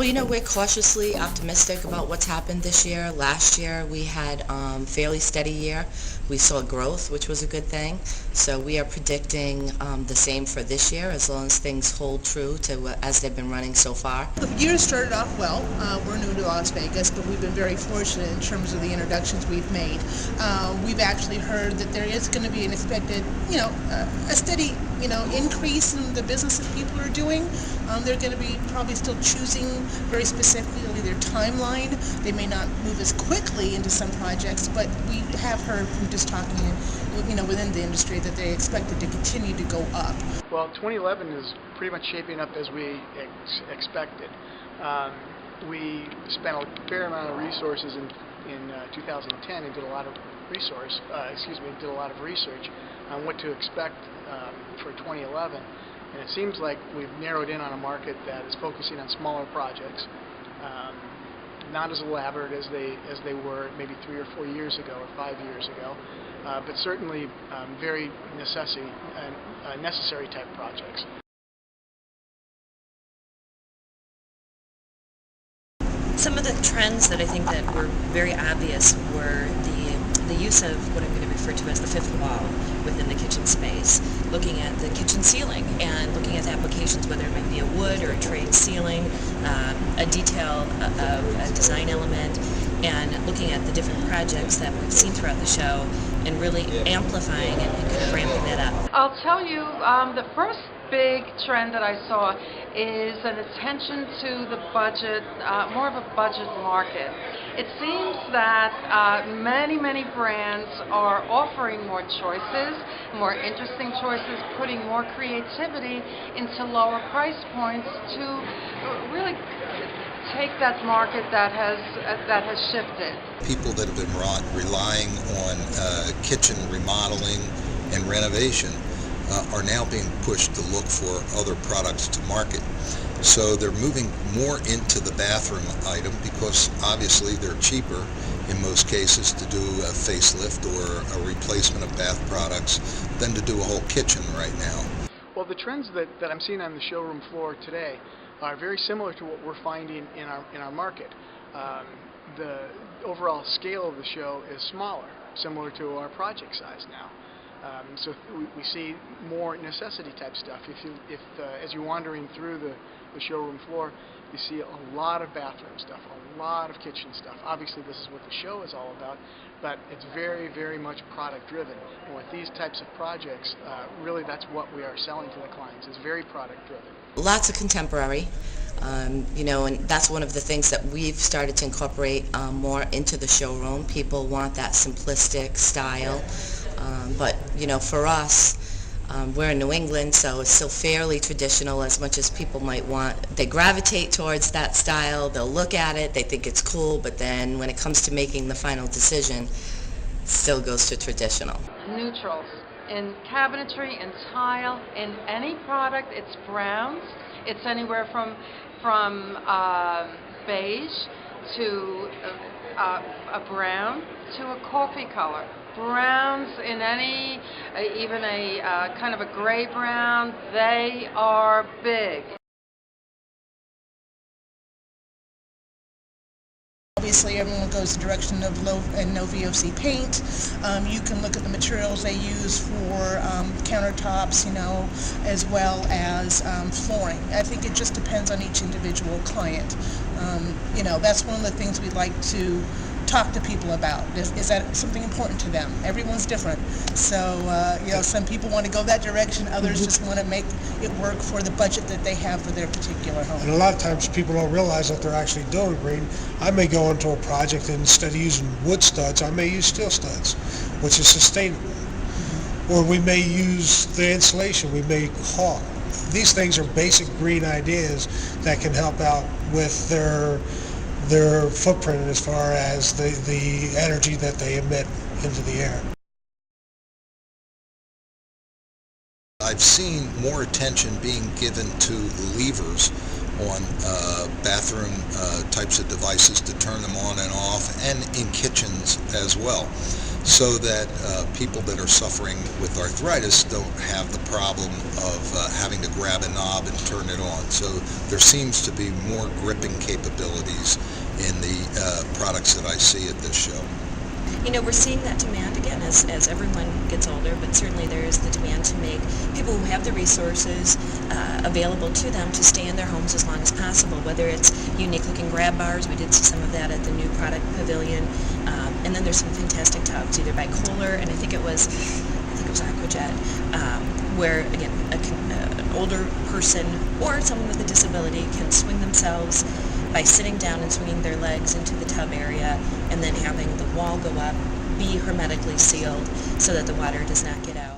Well, we're cautiously optimistic about what's happened this year. Last year, we had fairly steady year. We saw growth, which was a good thing. So we are predicting the same for this year, as long as things hold true to as they've been running so far. The year started off well. We're new to Las Vegas, but we've been very fortunate in terms of the introductions we've made. We've actually heard that there is going to be an expected, a steady, increase in the business that people are doing. They're going to be probably still choosing very specifically their timeline. They may not move as quickly into some projects, but we have heard from just talking, within the industry that they expect it to continue to go up. Well, 2011 is pretty much shaping up as we expected. We spent a fair amount of resources in 2010 and did a lot of research on what to expect for 2011. And it seems like we've narrowed in on a market that is focusing on smaller projects, not as elaborate as they were maybe 3 or 4 years ago or 5 years ago, but certainly very necessary type projects. Some of the trends that I think that were very obvious were the use of what I'm going to refer to as the fifth wall within the kitchen space, looking at the kitchen ceiling and looking at the applications, whether it might be a wood or a trade ceiling, a detail of a design element, and looking at the different projects that we've seen throughout the show and really amplifying and kind of ramping that up. I'll tell you, the first big trend that I saw is an attention to the budget, more of a budget market. It seems that many brands are offering more choices, more interesting choices, putting more creativity into lower price points to really take that market that has shifted. People that have been relying on kitchen remodeling and renovation are now being pushed to look for other products to market. So they're moving more into the bathroom item because obviously they're cheaper in most cases to do a facelift or a replacement of bath products than to do a whole kitchen right now. Well, the trends that I'm seeing on the showroom floor today are very similar to what we're finding in our market. The overall scale of the show is smaller, similar to our project size now. So we see more necessity type stuff. If as you're wandering through the showroom floor, you see a lot of bathroom stuff, a lot of kitchen stuff. Obviously, this is what the show is all about, but it's very much product driven. And with these types of projects, really that's what we are selling to the clients, is very product driven. Lots of contemporary, and that's one of the things that we've started to incorporate more into the showroom. People want that simplistic style. But for us, we're in New England, so it's still fairly traditional as much as people might want. They gravitate towards that style, they'll look at it, they think it's cool, but then when it comes to making the final decision, it still goes to traditional. Neutrals. In cabinetry, in tile, in any product, it's browns. It's anywhere from beige to a brown to a coffee color. Browns in any, even a kind of a gray brown, they are big. Obviously, everyone goes the direction of low and no VOC paint. You can look at the materials they use for countertops, as well as flooring. I think it just depends on each individual client. That's one of the things we like to talk to people about. Is that something important to them? Everyone's different. So, some people want to go that direction. Others just want to make it work for the budget that they have for their particular home. And a lot of times people don't realize that they're actually doing green. I may go into a project and instead of using wood studs, I may use steel studs, which is sustainable. Or we may use the insulation, we may caulk. These things are basic green ideas that can help out with their footprint as far as the energy that they emit into the air. I've seen more attention being given to levers on bathroom types of devices to turn them on and off, and in kitchens as well. so that people that are suffering with arthritis don't have the problem of having to grab a knob and turn it on. So there seems to be more gripping capabilities in the products that I see at this show. You know, we're seeing that demand again as everyone gets older, but certainly there is the demand to make people who have the resources available to them to stay in their homes as long as possible, whether it's unique looking grab bars. We did see some of that at the new product pavilion, and then there's some fantastic tubs, either by Kohler, and I think it was Aquajet, where again an older person or someone with a disability can swing themselves by sitting down and swinging their legs into the tub area, and then having the wall go up, be hermetically sealed so that the water does not get out.